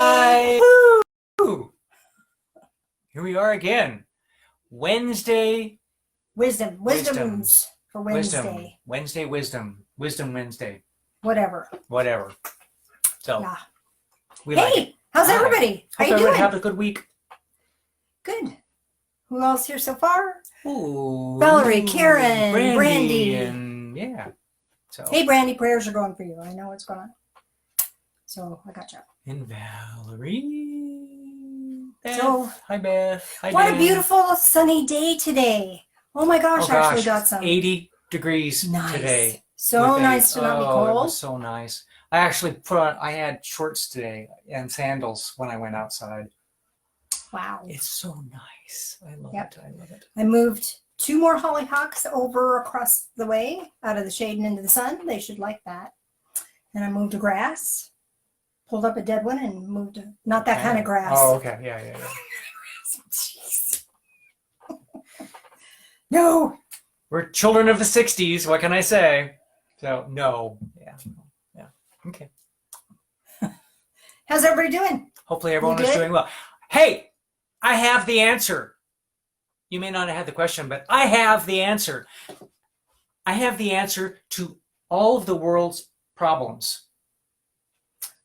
Hi. Woo! Here we are again. Wednesday. Wisdoms for Wednesday. Wisdom Wednesday. Whatever. So, Yeah. we like it. Hey, how's everybody? How Hope you everyone doing? have a good week. Good. Who else here so far? Ooh, Valerie, Karen, Brandy. and yeah. So. Hey, Brandy, prayers are going for you. I know what's going on. So I got you. And Valerie. Beth. So, Hi, Beth. Hi, what Dan. a beautiful sunny day today. Oh my gosh, I actually got some. 80 degrees today. So nice to not be cold. It was so nice. I actually I had shorts today and sandals when I went outside. Wow. It's so nice. I love it. I love it. I moved 2 more hollyhocks over across the way out of the shade and into the sun. They should like that. And I moved a grass, pulled up a dead one and moved not that kind of grass. Oh, okay. Yeah. Jeez. No. We're children of the 60s. What can I say? So, no. Yeah. Okay. How's everybody doing? Hopefully everyone is doing well. Hey, I have the answer. You may not have had the question, but I have the answer. I have the answer to all of the world's problems.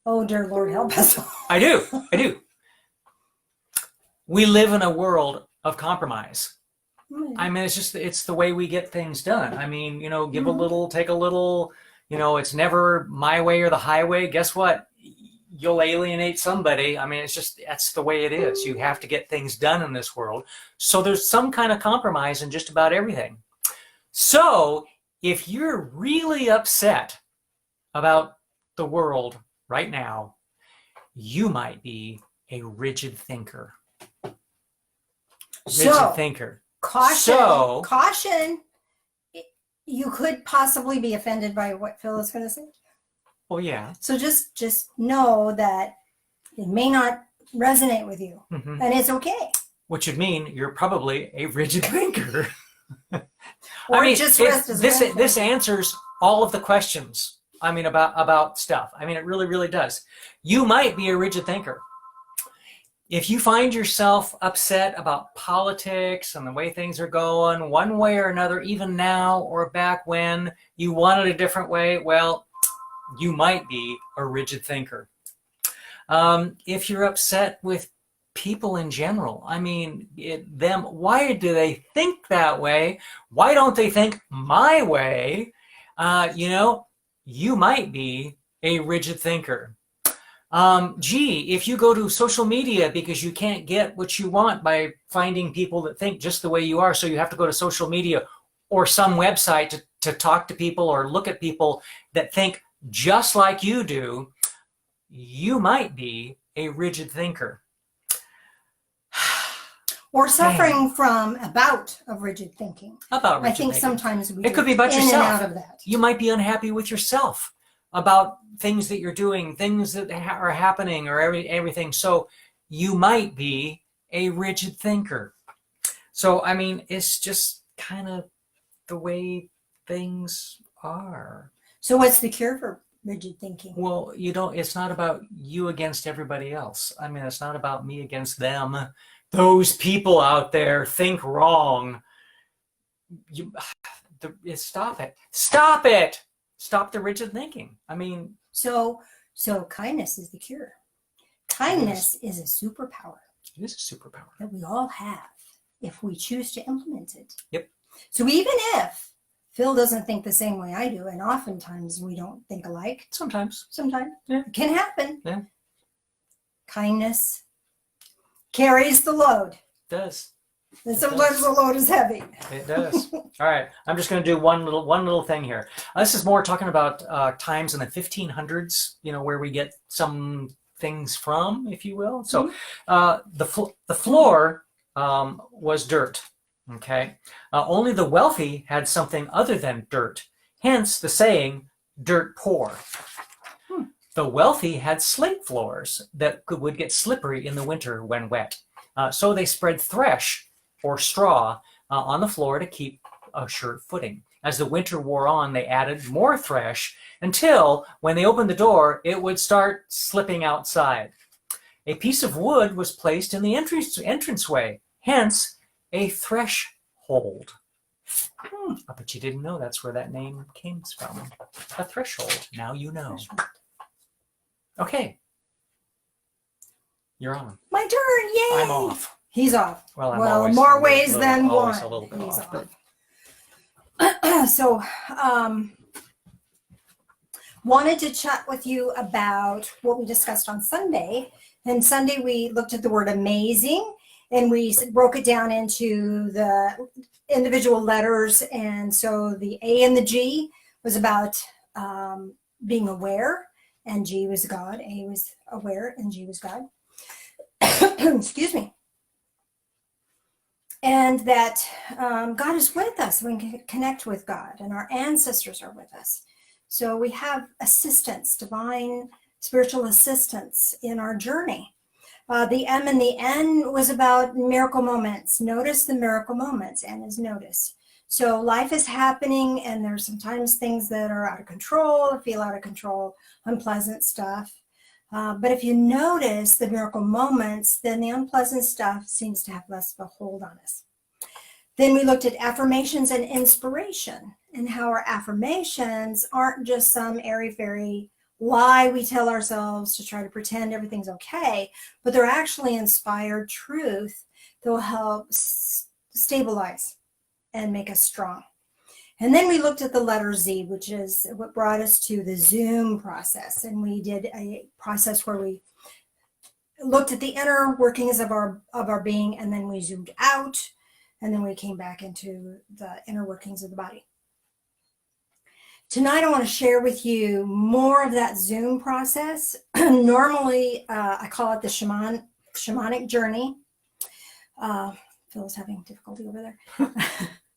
Oh, dear Lord, help us. I do. We live in a world of compromise. I mean, it's the way we get things done. I mean, give a little, take a little, it's never my way or the highway. Guess what? You'll alienate somebody. I mean, that's the way it is. You have to get things done in this world. So there's some kind of compromise in just about everything. So if you're really upset about the world right now, you might be a rigid thinker. Caution. You could possibly be offended by what Phil is going to say. Oh, yeah. So just know that it may not resonate with you, and it's okay. Which would mean you're probably a rigid thinker. Or this answers all of the questions. I mean, about stuff. I mean, it really, really does. You might be a rigid thinker. If you find yourself upset about politics and the way things are going, one way or another, even now or back when you wanted a different way, well, you might be a rigid thinker. If you're upset with people in general, I mean, why do they think that way? Why don't they think my way? You might be a rigid thinker. If you go to social media because you can't get what you want by finding people that think just the way you are, so you have to go to social media or some website to talk to people or look at people that think just like you do, you might be a rigid thinker. Or suffering from a bout of rigid thinking. I think sometimes it could be about yourself. And out of that. You might be unhappy with yourself about things that you're doing, things that are happening, or everything. So you might be a rigid thinker. So, I mean, it's just kind of the way things are. So what's the cure for rigid thinking? Well, it's not about you against everybody else. I mean, it's not about me against them. Those people out there think wrong. Stop it. Stop the rigid thinking. I mean, so kindness is the cure. Kindness is a superpower. It is a superpower that we all have if we choose to implement it. Yep. So even if Phil doesn't think the same way I do, and oftentimes we don't think alike. Sometimes. Yeah. It can happen. Yeah. Kindness carries the load. It does. And sometimes the load is heavy. It does. All right. I'm just going to do one little thing here. This is more talking about times in the 1500s, where we get some things from, if you will. So the floor was dirt. Okay. Only the wealthy had something other than dirt. Hence the saying, dirt poor. The wealthy had slate floors that would get slippery in the winter when wet. So they spread thresh or straw on the floor to keep a sure footing. As the winter wore on, they added more thresh until when they opened the door, it would start slipping outside. A piece of wood was placed in the entranceway, hence a threshold. I bet you didn't know that's where that name came from. A threshold. Now you know. Okay. You're on. My turn. Yay! I'm off. He's off. Well, I'm well, always more a ways little, than always one. a little bit He's off. off. So, wanted to chat with you about what we discussed on Sunday. And Sunday we looked at the word amazing, and we broke it down into the individual letters. And so the A and the G was about being aware, and G was God. A was aware, and G was God. Excuse me. And that God is with us. We can connect with God, and our ancestors are with us. So we have assistance, divine spiritual assistance in our journey. The M and the N was about miracle moments. Notice the miracle moments. N is notice. So life is happening, and there's sometimes things that are out of control, or feel out of control, unpleasant stuff. But if you notice the miracle moments, then the unpleasant stuff seems to have less of a hold on us. Then we looked at affirmations and inspiration, and how our affirmations aren't just some airy-fairy lie we tell ourselves to try to pretend everything's okay, but they're actually inspired truth that will help stabilize and make us strong. And then we looked at the letter Z, which is what brought us to the Zoom process. And we did a process where we looked at the inner workings of our being, and then we zoomed out, and then we came back into the inner workings of the body. Tonight, I want to share with you more of that Zoom process. Normally, I call it the shamanic journey. Phil's having difficulty over there.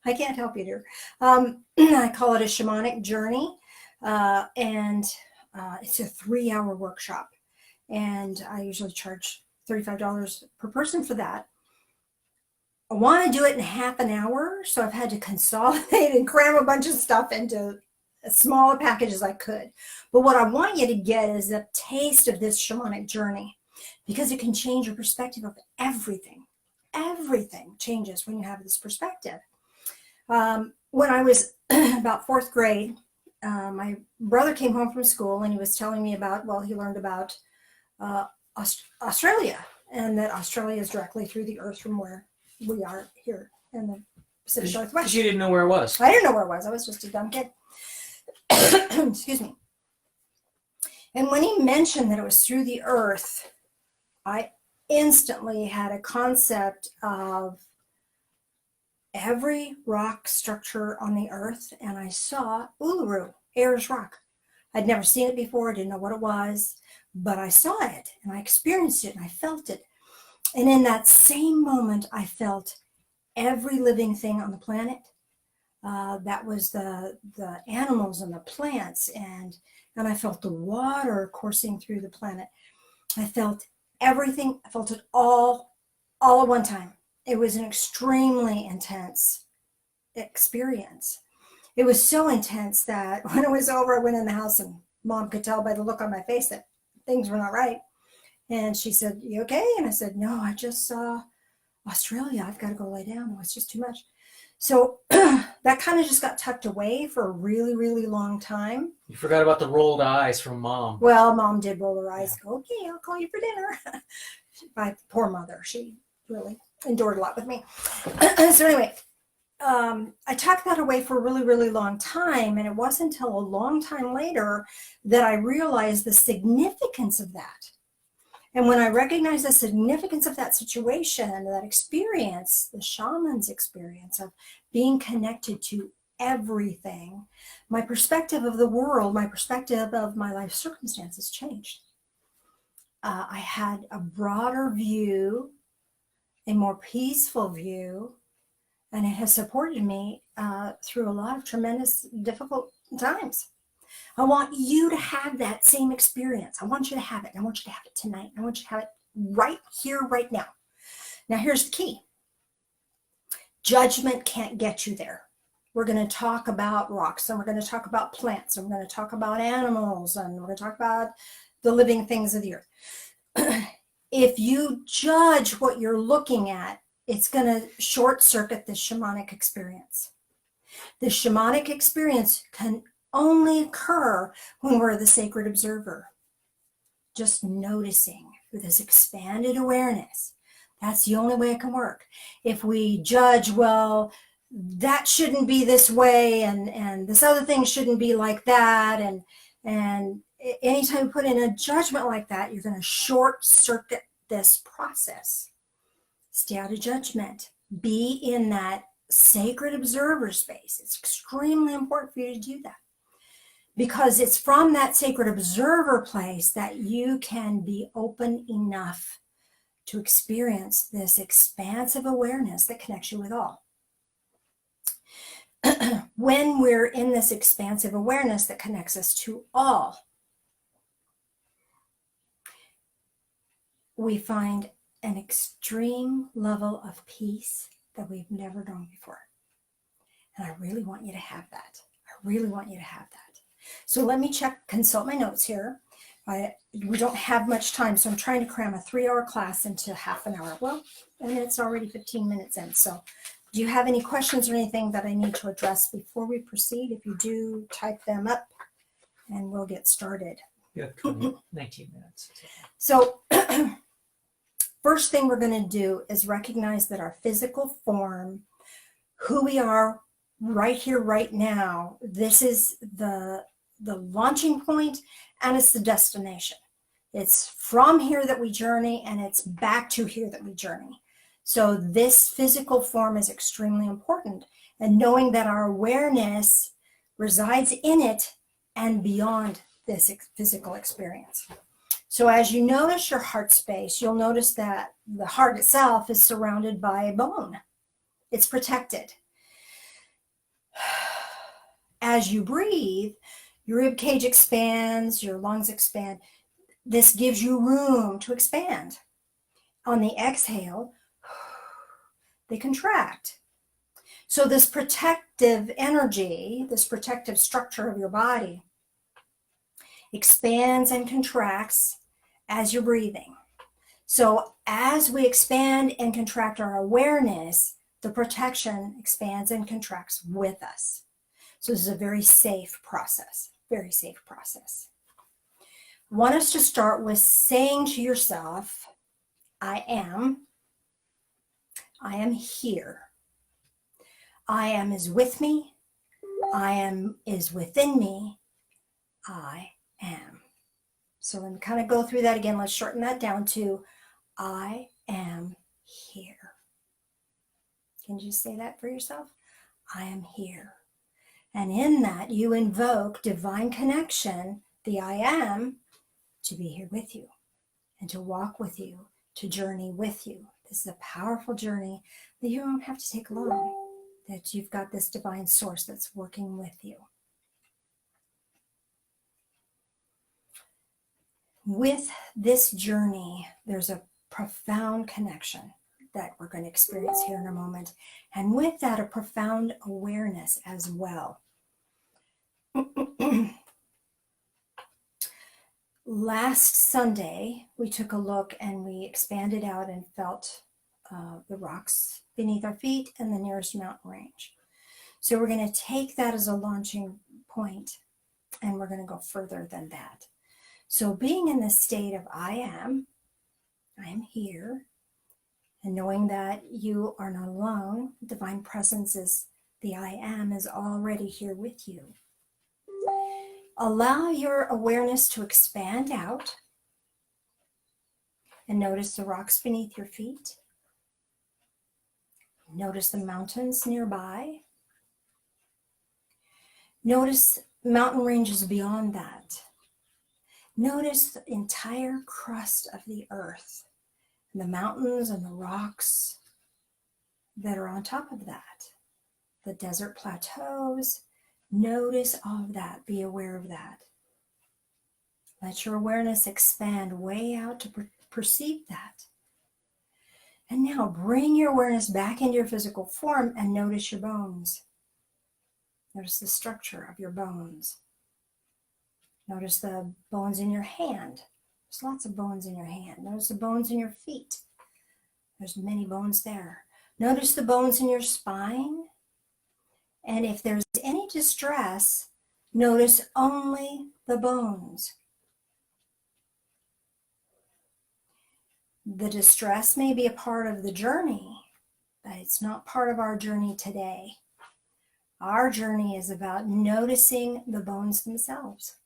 I can't help you, dear. I call it a shamanic journey, and it's a 3-hour workshop. And I usually charge $35 per person for that. I want to do it in half an hour, so I've had to consolidate and cram a bunch of stuff into as small a package as I could. But what I want you to get is a taste of this shamanic journey, because it can change your perspective of everything. Everything changes when you have this perspective. When I was about 4th grade, my brother came home from school, and he was telling me about, well, he learned about Australia, and that Australia is directly through the earth from where we are here in the Pacific Northwest. You didn't know where it was. I didn't know where it was. I was just a dumb kid. Excuse me. And when he mentioned that it was through the earth, I instantly had a concept of every rock structure on the earth, and I saw Uluru, Ayers Rock. I'd never seen it before, didn't know what it was, but I saw it, and I experienced it, and I felt it. And in that same moment, I felt every living thing on the planet. That was the animals and the plants, and I felt the water coursing through the planet. I felt everything. I felt it all at one time. It was an extremely intense experience. It was so intense that when it was over, I went in the house, and Mom could tell by the look on my face that things were not right. And she said, "You okay?" And I said, "No, I just saw Australia. I've got to go lay down. It was just too much." So that kind of just got tucked away for a really, really long time. You forgot about the rolled eyes from Mom. Well, Mom did roll her eyes. Go, "Okay, I'll call you for dinner." My poor mother, she really endured a lot with me. So anyway, I tucked that away for a really, really long time. And it wasn't until a long time later that I realized the significance of that. And when I recognized the significance of that situation and that experience, the shaman's experience of being connected to everything, my perspective of the world, my perspective of my life circumstances changed. I had a broader view, a more peaceful view, and it has supported me through a lot of tremendous, difficult times. I want you to have that same experience. I want you to have it. I want you to have it tonight. I want you to have it right here, right now. Now, here's the key. Judgment can't get you there. We're going to talk about rocks, and we're going to talk about plants, and we're going to talk about animals, and we're going to talk about the living things of the earth. If you judge what you're looking at, it's going to short circuit the shamanic experience. The shamanic experience can only occur when we're the sacred observer, just noticing with this expanded awareness. That's the only way it can work. If we judge, well, that shouldn't be this way, and this other thing shouldn't be like that, and anytime you put in a judgment like that, you're going to short circuit this process. Stay out of judgment. Be in that sacred observer space. It's extremely important for you to do that, because it's from that sacred observer place that you can be open enough to experience this expansive awareness that connects you with all. When we're in this expansive awareness that connects us to all, we find an extreme level of peace that we've never known before. And I really want you to have that. I really want you to have that. So let me consult my notes here. We don't have much time, so I'm trying to cram a 3-hour class into half an hour. Well, and it's already 15 minutes in. So do you have any questions or anything that I need to address before we proceed? If you do, type them up and we'll get started. You have 19 minutes. So first thing we're going to do is recognize that our physical form, who we are right here, right now, this is the launching point, and it's the destination. It's from here that we journey, and it's back to here that we journey. So this physical form is extremely important, and knowing that our awareness resides in it and beyond this physical experience. So as you notice your heart space, you'll notice that the heart itself is surrounded by bone. It's protected. As you breathe, your rib cage expands, your lungs expand. This gives you room to expand. On the exhale, they contract. So this protective energy, this protective structure of your body expands and contracts as you're breathing. So as we expand and contract our awareness, the protection expands and contracts with us. So this is a very safe process, very safe process. I want us to start with saying to yourself, I am here. I am is with me. I am is within me. I am. So let me kind of go through that again. Let's shorten that down to I am here. Can you say that for yourself? I am here. And in that, you invoke divine connection, the I am, to be here with you and to walk with you, to journey with you. This is a powerful journey that you don't have to take alone, that you've got this divine source that's working with you. With this journey, there's a profound connection that we're going to experience here in a moment. And with that, a profound awareness as well. Last Sunday, we took a look and we expanded out and felt the rocks beneath our feet and the nearest mountain range. So we're going to take that as a launching point, and we're going to go further than that. So being in the state of I am here, and knowing that you are not alone, divine presence is the I am is already here with you. Allow your awareness to expand out and notice the rocks beneath your feet. Notice the mountains nearby. Notice mountain ranges beyond that. Notice the entire crust of the earth, and the mountains and the rocks that are on top of that. The desert plateaus. Notice all of that. Be aware of that. Let your awareness expand way out to perceive that. And now bring your awareness back into your physical form and notice your bones. Notice the structure of your bones. Notice the bones in your hand. There's lots of bones in your hand. Notice the bones in your feet. There's many bones there. Notice the bones in your spine. And if there's any distress, notice only the bones. The distress may be a part of the journey, but it's not part of our journey today. Our journey is about noticing the bones themselves.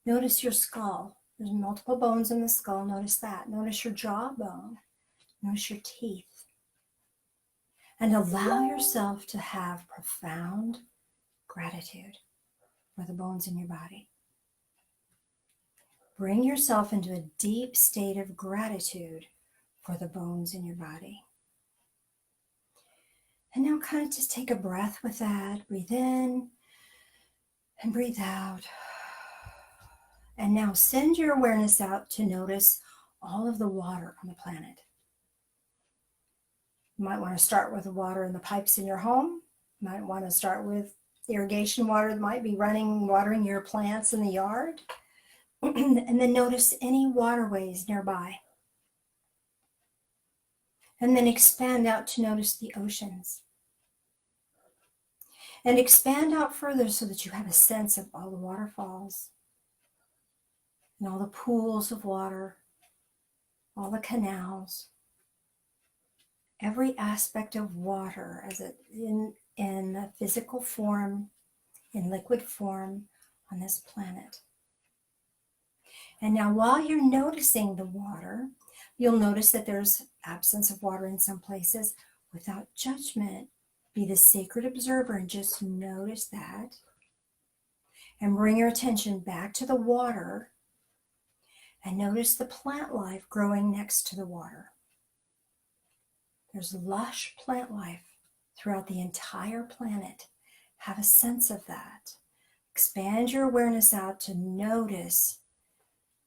Notice your skull. There's multiple bones in the skull. Notice that. Notice your jawbone. Notice your teeth. And allow yourself to have profound gratitude for the bones in your body. Bring yourself into a deep state of gratitude for the bones in your body. And now kind of just take a breath with that. Breathe in and breathe out. And now send your awareness out to notice all of the water on the planet. You might want to start with the water in the pipes in your home. You might want to start with irrigation water that might be running, watering your plants in the yard. And then notice any waterways nearby. And then expand out to notice the oceans. And expand out further so that you have a sense of all the waterfalls and all the pools of water, all the canals, every aspect of water as it in a physical form, in liquid form on this planet. And now while you're noticing the water, you'll notice that there's absence of water in some places. Without judgment, be the sacred observer and just notice that. And bring your attention back to the water and notice the plant life growing next to the water. There's lush plant life throughout the entire planet. Have a sense of that. Expand your awareness out to notice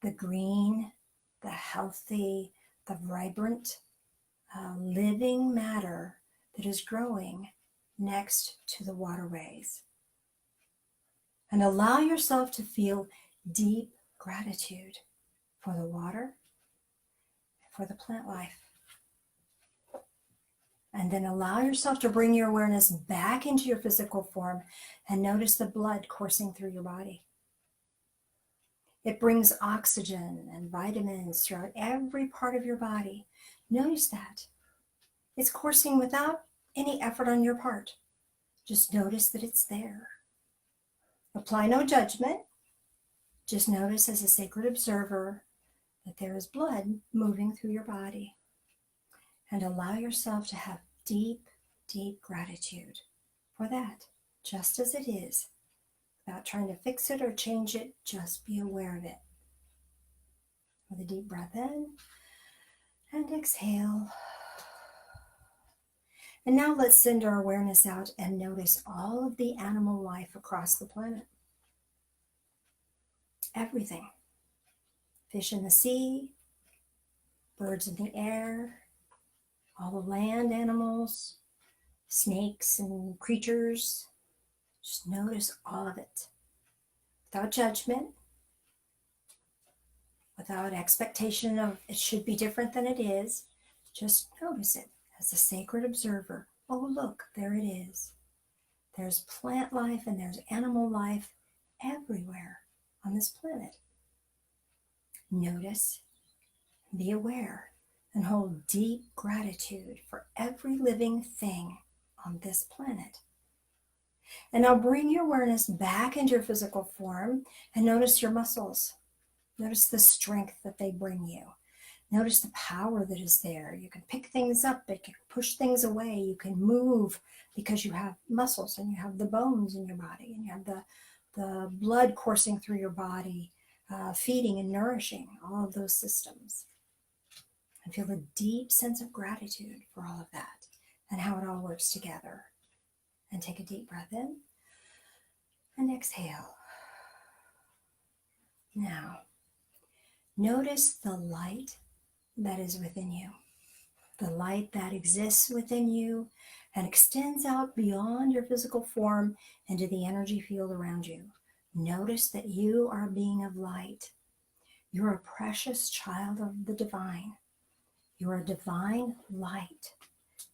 the green, the healthy, the vibrant, living matter that is growing next to the waterways. And allow yourself to feel deep gratitude for the water, for the plant life. And then allow yourself to bring your awareness back into your physical form and notice the blood coursing through your body. It brings oxygen and vitamins throughout every part of your body. Notice that. It's coursing without any effort on your part. Just notice that it's there. Apply no judgment. Just notice as a sacred observer that there is blood moving through your body. And allow yourself to have deep, deep gratitude for that, just as it is. Without trying to fix it or change it, just be aware of it. With a deep breath in and exhale. And now let's send our awareness out and notice all of the animal life across the planet. Everything. Fish in the sea, birds in the air, all the land animals, snakes and creatures. Just notice all of it. Without judgment, without expectation of it should be different than it is. Just notice it as a sacred observer. Oh, look, there it is. There's plant life and there's animal life everywhere on this planet. Notice, be aware, and hold deep gratitude for every living thing on this planet. And now bring your awareness back into your physical form and notice your muscles. Notice the strength that they bring you. Notice the power that is there. You can pick things up, you can push things away, you can move because you have muscles and you have the bones in your body and you have the blood coursing through your body, feeding and nourishing all of those systems. And feel a deep sense of gratitude for all of that and how it all works together. And take a deep breath in and exhale. Now, notice the light that is within you, the light that exists within you and extends out beyond your physical form into the energy field around you. Notice that you are a being of light. You're a precious child of the divine. You are a divine light,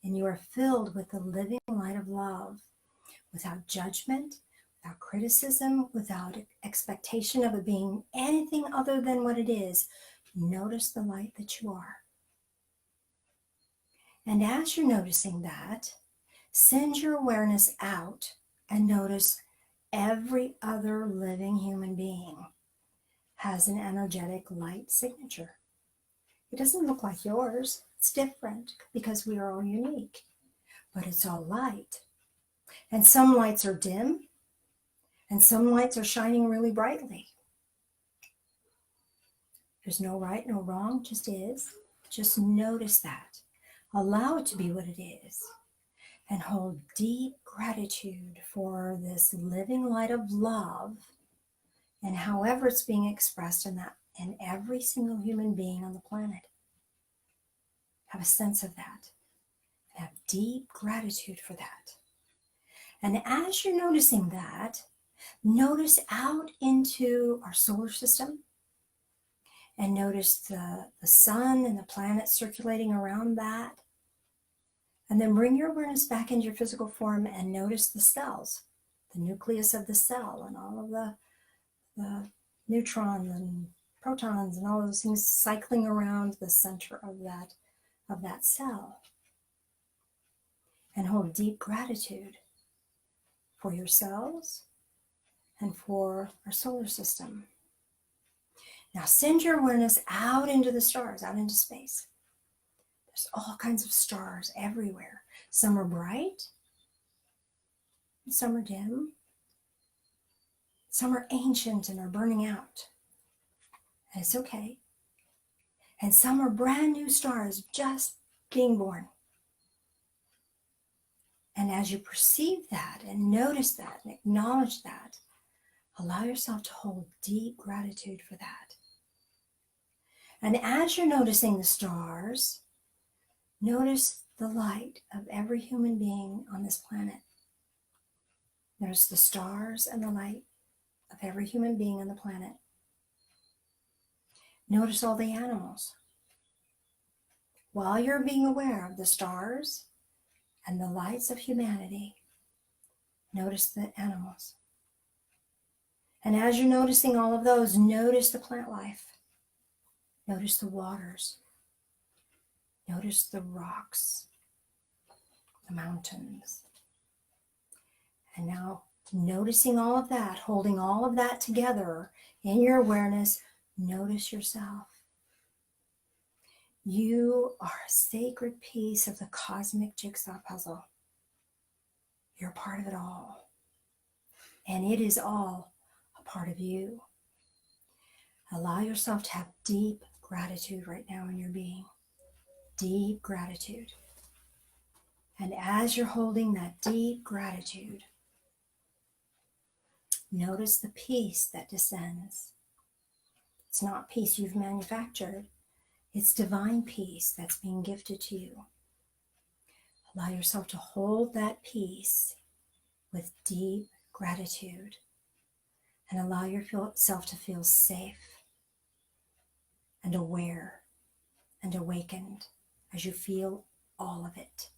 and you are filled with the living light of love, without judgment, without criticism, without expectation of it being anything other than what it is. Notice the light that you are. And as you're noticing that, send your awareness out and notice every other living human being has an energetic light signature. It doesn't look like yours. It's different because we are all unique, but it's all light. And some lights are dim, and some lights are shining really brightly. There's no right, no wrong, just is. Just notice that. Allow it to be what it is. And hold deep gratitude for this living light of love and however it's being expressed in every single human being on the planet. Have a sense of that. Have deep gratitude for that. And as you're noticing that, notice out into our solar system and notice the sun and the planets circulating around that. And then bring your awareness back into your physical form and notice the cells, the nucleus of the cell, and all of the neutrons and protons and all those things cycling around the center of that cell. And hold deep gratitude for your cells and for our solar system. Now send your awareness out into the stars, out into space. There's all kinds of stars everywhere. Some are bright, some are dim, some are ancient and are burning out. And it's okay. And some are brand new stars just being born. And as you perceive that and notice that and acknowledge that, allow yourself to hold deep gratitude for that. And as you're noticing the stars, notice the light of every human being on this planet. Notice the stars and the light of every human being on the planet. Notice all the animals. While you're being aware of the stars and the lights of humanity, notice the animals. And as you're noticing all of those, notice the plant life. Notice the waters. Notice the rocks, the mountains. And now noticing all of that, holding all of that together in your awareness, notice yourself. You are a sacred piece of the cosmic jigsaw puzzle. You're part of it all. And it is all a part of you. Allow yourself to have deep gratitude right now in your being. Deep gratitude. And as you're holding that deep gratitude, notice the peace that descends. It's not peace you've manufactured. It's divine peace that's being gifted to you. Allow yourself to hold that peace with deep gratitude and allow yourself to feel safe and aware and awakened as you feel all of it.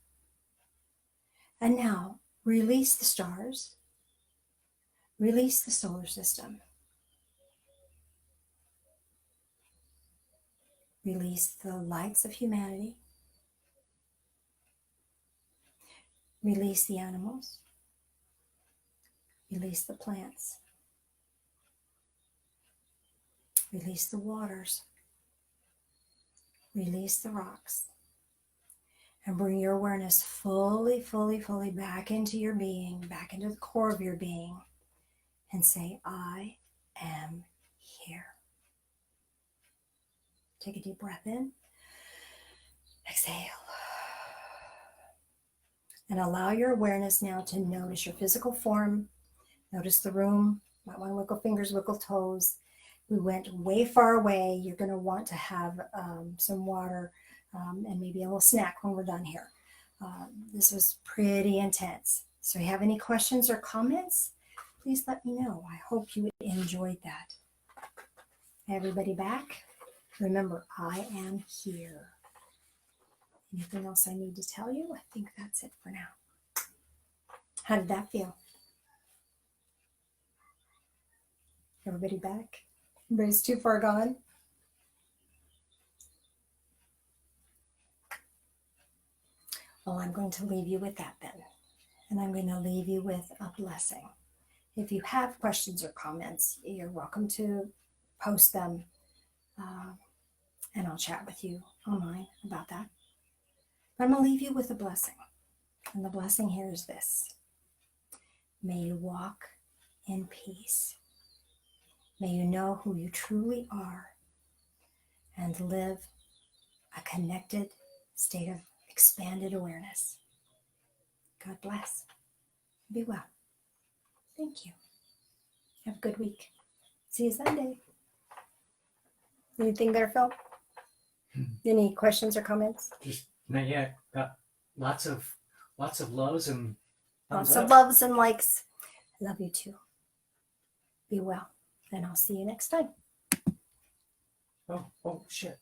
And now, release the stars, release the solar system, release the lights of humanity, release the animals, release the plants, release the waters, release the rocks, and bring your awareness fully back into your being, back into the core of your being, and say, I am here. Take a deep breath in, exhale, and allow your awareness now to notice your physical form, notice the room. Might want to wiggle fingers, wiggle toes. We went way far away. You're going to want to have some water and maybe a little snack when we're done here. This was pretty intense. So if you have any questions or comments, please let me know. I hope you enjoyed that. Everybody back. Remember, I am here. Anything else I need to tell you? I think that's it for now. How did that feel? Everybody back? Everybody's too far gone? Well, I'm going to leave you with that then. And I'm going to leave you with a blessing. If you have questions or comments, you're welcome to post them. And I'll chat with you online about that. But I'm going to leave you with a blessing. And the blessing here is this. May you walk in peace. May you know who you truly are and live a connected state of expanded awareness. God bless. Be well. Thank you. Have a good week. See you Sunday. Anything there, Phil? Any questions or comments? Just not yet. Got lots of loves and Lots of loves and likes. I love you too. Be well. And I'll see you next time. Oh shit.